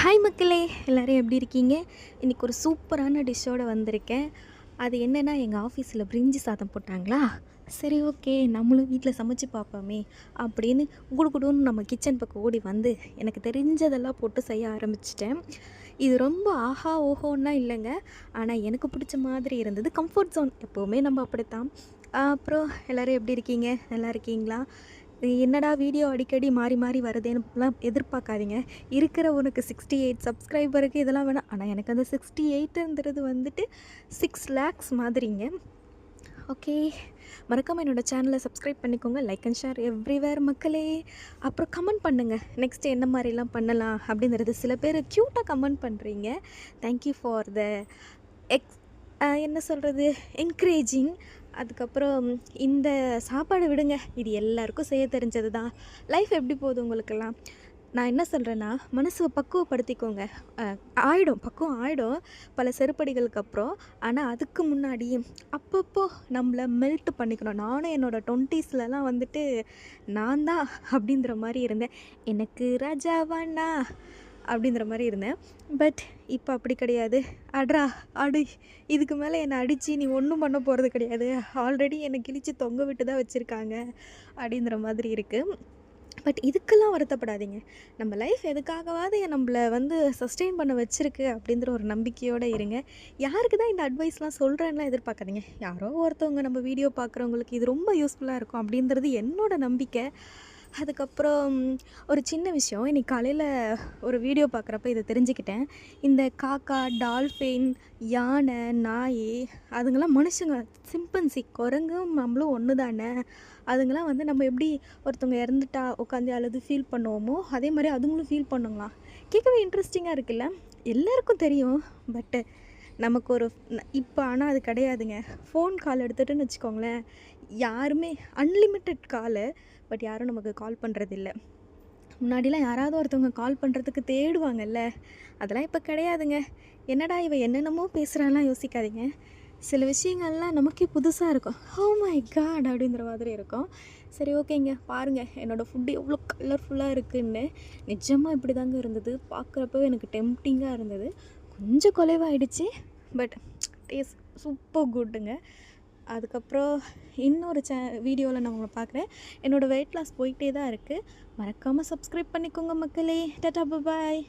Hi மக்களே, எல்லோரும் எப்படி இருக்கீங்க? இன்றைக்கி ஒரு சூப்பரான டிஷ்ஷோடு வந்திருக்கேன். அது என்னென்னா, எங்கள் ஆஃபீஸில் பிரிஞ்சி சாதம் போட்டாங்களா, சரி ஓகே நம்மளும் வீட்டில் சமைச்சு பார்ப்போமே அப்படின்னு குடுகுடுன்னு நம்ம கிச்சன் பக்கம் ஓடி வந்து எனக்கு தெரிஞ்சதெல்லாம் போட்டு செய்ய ஆரம்பிச்சிட்டேன். இது ரொம்ப ஆஹா ஓஹோன்னா இல்லைங்க, ஆனால் எனக்கு பிடிச்ச மாதிரி இருந்தது. கம்ஃபர்ட் ஜோன் எப்போவுமே நம்ம அப்படித்தான். அப்புறம் எல்லோரும் எப்படி இருக்கீங்க? நல்லா இருக்கீங்களா? என்னடா வீடியோ அடிக்கடி மாறி மாறி வருதேன்னுலாம் எதிர்பார்க்காதீங்க. இருக்கிற உனக்கு 68 சப்ஸ்கிரைபருக்கு இதெல்லாம் வேணாம். ஆனால் எனக்கு அந்த 68ங்கிறது வந்துட்டு 6 லேக்ஸ் மாதிரிங்க. ஓகே, மறக்காமல் என்னோடய சேனலை சப்ஸ்கிரைப் பண்ணிக்கோங்க. லைக் அண்ட் ஷேர் எவ்ரிவேர் மக்களே. அப்புறம் கமெண்ட் பண்ணுங்கள், நெக்ஸ்ட்டு என்ன மாதிரிலாம் பண்ணலாம் அப்படிங்கிறது. சில பேர் க்யூட்டாக கமெண்ட் பண்ணுறீங்க. தேங்க்யூ ஃபார் த எக்ஸ் என்ன சொல்கிறது, என்கரேஜிங். அதுக்கப்புறம் இந்த சாப்பாடு விடுங்க, இது எல்லாருக்கும் செய்ய தெரிஞ்சது தான். லைஃப் எப்படி போகுது உங்களுக்கெல்லாம்? நான் என்ன சொல்கிறேன்னா, மனசை பக்குவப்படுத்திக்கோங்க. பக்குவம் ஆகிடும் பல செருப்படிகளுக்கு அப்புறம். ஆனால் அதுக்கு முன்னாடி அப்பப்போ நம்மளை மெல்ட் பண்ணிக்கணும். நானும் என்னோடய 20ஸ்லலாம் வந்துட்டு நான் தான் அப்படின்ற மாதிரி இருந்தேன். எனக்கு ராஜாவானா அப்படிங்கிற மாதிரி இருந்தேன். பட் இப்போ அப்படி கிடையாது. அட்ரா அடி, இதுக்கு மேலே என்னை அடித்து நீ ஒன்றும் பண்ண போகிறது கிடையாது, ஆல்ரெடி என்னை கிழித்து தொங்க விட்டு தான் வச்சுருக்காங்க அப்படிங்கிற மாதிரி இருக்குது. பட் இதுக்கெல்லாம் வருத்தப்படாதீங்க. நம்ம லைஃப் எதுக்காகவாது நம்மளை வந்து சஸ்டெயின் பண்ண வச்சுருக்கு அப்படிங்கிற ஒரு நம்பிக்கையோடு இருங்க. யாருக்கு தான் இந்த அட்வைஸ்லாம் சொல்கிறேன்லாம் எதிர்பார்க்காதீங்க. யாரோ ஒருத்தவங்க நம்ம வீடியோ பார்க்குறவங்களுக்கு இது ரொம்ப யூஸ்ஃபுல்லாக இருக்கும் அப்படின்றது என்னோடய நம்பிக்கை. அதுக்கப்புறம் ஒரு சின்ன விஷயம், இன்றைக்கி காலையில் ஒரு வீடியோ பார்க்குறப்ப இதை தெரிஞ்சுக்கிட்டேன். இந்த காக்கா, டால்ஃபின், யானை, நாய், அதுங்கெல்லாம் மனுஷங்க, சிம்பன்சி, குரங்கும் நம்மளும் ஒன்று தானே. அதுங்கெல்லாம் வந்து நம்ம எப்படி ஒருத்தவங்க இறந்துட்டா உட்காந்து அழுது ஃபீல் பண்ணுவோமோ, அதே மாதிரி அதுங்களும் ஃபீல் பண்ணுங்களாம். கேட்கவே இன்ட்ரெஸ்டிங்காக இருக்குல்ல? எல்லாருக்கும் தெரியும். பட்டு நமக்கு ஒரு இப்போ ஆனால் அது கிடையாதுங்க. ஃபோன் கால் எடுத்துகிட்டுன்னு வச்சுக்கோங்களேன், யாருமே அன்லிமிட்டெட் காலு. பட் யாரும் நமக்கு கால் பண்ணுறதில்ல. முன்னாடிலாம் யாராவது ஒருத்தவங்க கால் பண்ணுறதுக்கு தேடுவாங்கல்ல, அதெல்லாம் இப்போ கிடையாதுங்க. என்னடா இவ என்னென்னமோ பேசுகிறான்லாம் யோசிக்காதீங்க. சில விஷயங்கள்லாம் நமக்கே புதுசாக இருக்கும். ஓ மை காட் அப்படிங்கிற மாதிரி இருக்கும். சரி ஓகேங்க, பாருங்கள் என்னோடய ஃபுட்டு எவ்வளோ கலர்ஃபுல்லாக இருக்குதுன்னு. நிஜமாக இப்படி தாங்க இருந்தது. பார்க்குறப்பவே எனக்கு டெம்ப்டிங்காக இருந்தது. கொஞ்சம் குலைவாயிடுச்சு, பட் டேஸ்ட் சூப்பர் குட்டுங்க. அதுக்கப்புறம் இன்னொரு வீடியோவில் நான் உங்களை பார்க்குறேன். என்னோடய வெயிட் லாஸ் போயிட்டே தான் இருக்குது. மறக்காமல் சப்ஸ்கிரைப் பண்ணிக்கோங்க மக்களே. டாடா பாய்.